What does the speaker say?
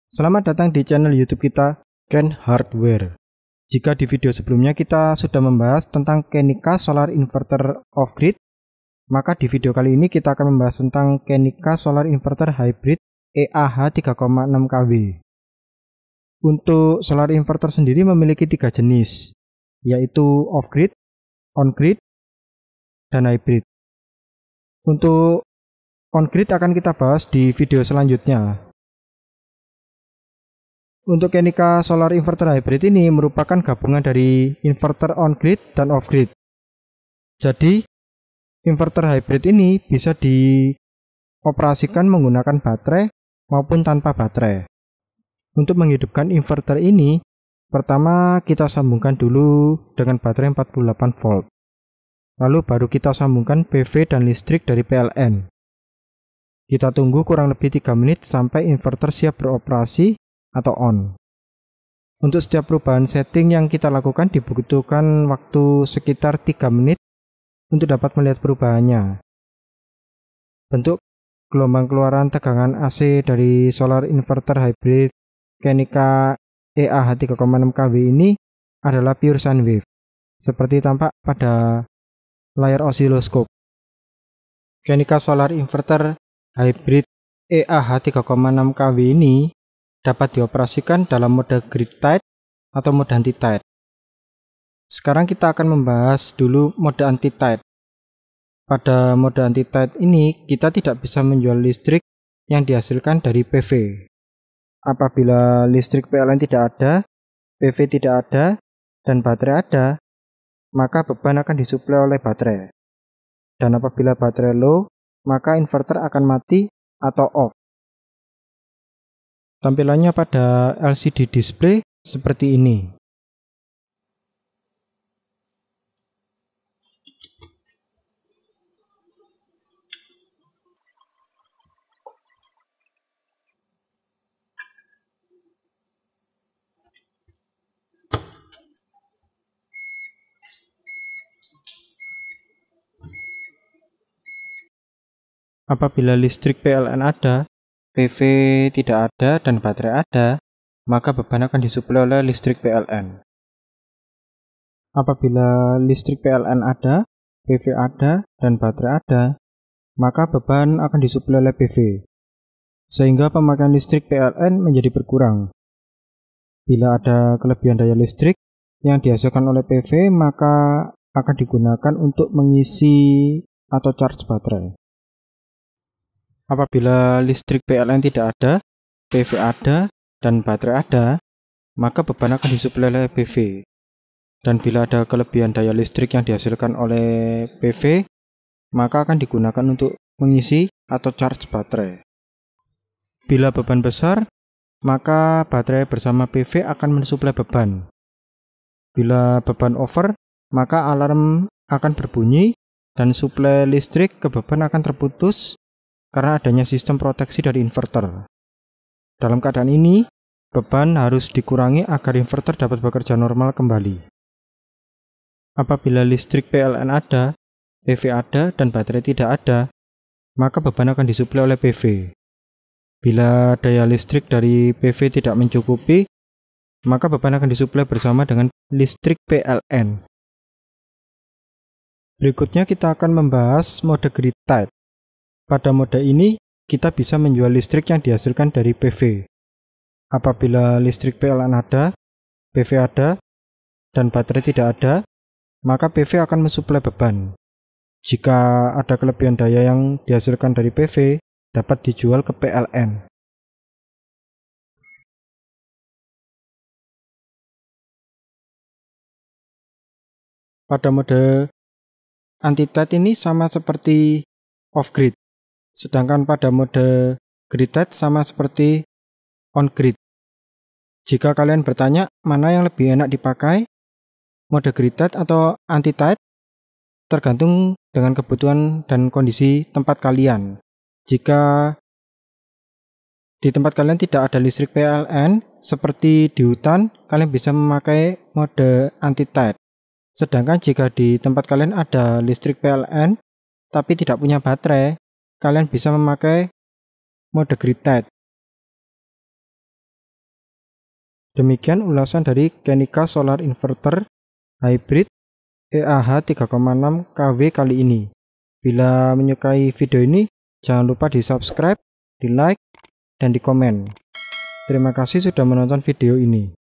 Selamat datang di channel YouTube kita, Ken Hardware. Jika di video sebelumnya kita sudah membahas tentang Kenika Solar Inverter Off-Grid, maka di video kali ini kita akan membahas tentang Kenika Solar Inverter Hybrid EAH 3,6 kW. Untuk solar inverter sendiri memiliki 3 jenis, yaitu off-grid, on-grid, dan hybrid. Untuk on-grid akan kita bahas di video selanjutnya. Untuk Kenika Solar Inverter Hybrid ini merupakan gabungan dari inverter on-grid dan off-grid. Jadi, inverter hybrid ini bisa dioperasikan menggunakan baterai maupun tanpa baterai. Untuk menghidupkan inverter ini, pertama kita sambungkan dulu dengan baterai 48 volt. Lalu baru kita sambungkan PV dan listrik dari PLN. Kita tunggu kurang lebih 3 menit sampai inverter siap beroperasi atau on. Untuk setiap perubahan setting yang kita lakukan dibutuhkan waktu sekitar 3 menit untuk dapat melihat perubahannya. Bentuk gelombang keluaran tegangan AC dari solar inverter hybrid Kenika EAH 3,6 kW ini adalah pure sine wave, seperti tampak pada layar osiloskop. Kenika Solar Inverter Hybrid EAH 3,6 kW ini dapat dioperasikan dalam mode grid tied atau mode anti tied. Sekarang kita akan membahas dulu mode anti tied. Pada mode anti tied ini kita tidak bisa menjual listrik yang dihasilkan dari PV. Apabila listrik PLN tidak ada, PV tidak ada, dan baterai ada, maka beban akan disuplai oleh baterai. Dan apabila baterai low, maka inverter akan mati atau off. Tampilannya pada LCD display seperti ini. Apabila listrik PLN ada, PV tidak ada dan baterai ada, maka beban akan disuplai oleh listrik PLN. Apabila listrik PLN ada, PV ada, dan baterai ada, maka beban akan disuplai oleh PV, sehingga pemakaian listrik PLN menjadi berkurang. Bila ada kelebihan daya listrik yang dihasilkan oleh PV, maka akan digunakan untuk mengisi atau charge baterai. Apabila listrik PLN tidak ada, PV ada, dan baterai ada, maka beban akan disuplai oleh PV. Dan bila ada kelebihan daya listrik yang dihasilkan oleh PV, maka akan digunakan untuk mengisi atau charge baterai. Bila beban besar, maka baterai bersama PV akan mensuplai beban. Bila beban over, maka alarm akan berbunyi dan suplai listrik ke beban akan terputus karena adanya sistem proteksi dari inverter. Dalam keadaan ini, beban harus dikurangi agar inverter dapat bekerja normal kembali. Apabila listrik PLN ada, PV ada, dan baterai tidak ada, maka beban akan disuplai oleh PV. Bila daya listrik dari PV tidak mencukupi, maka beban akan disuplai bersama dengan listrik PLN. Berikutnya kita akan membahas mode grid tied. Pada mode ini, kita bisa menjual listrik yang dihasilkan dari PV. Apabila listrik PLN ada, PV ada, dan baterai tidak ada, maka PV akan mensuplai beban. Jika ada kelebihan daya yang dihasilkan dari PV, dapat dijual ke PLN. Pada mode anti-tied ini sama seperti off-grid. Sedangkan pada mode grid tied sama seperti on-grid. Jika kalian bertanya mana yang lebih enak dipakai, mode grid tied atau anti-tied, tergantung dengan kebutuhan dan kondisi tempat kalian. Jika di tempat kalian tidak ada listrik PLN, seperti di hutan, kalian bisa memakai mode anti-tied. Sedangkan jika di tempat kalian ada listrik PLN, tapi tidak punya baterai, kalian bisa memakai mode grid tied. Demikian ulasan dari Kenica Solar Inverter Hybrid EAH 3,6 kW kali ini. Bila menyukai video ini, jangan lupa di subscribe, di like, dan di komen. Terima kasih sudah menonton video ini.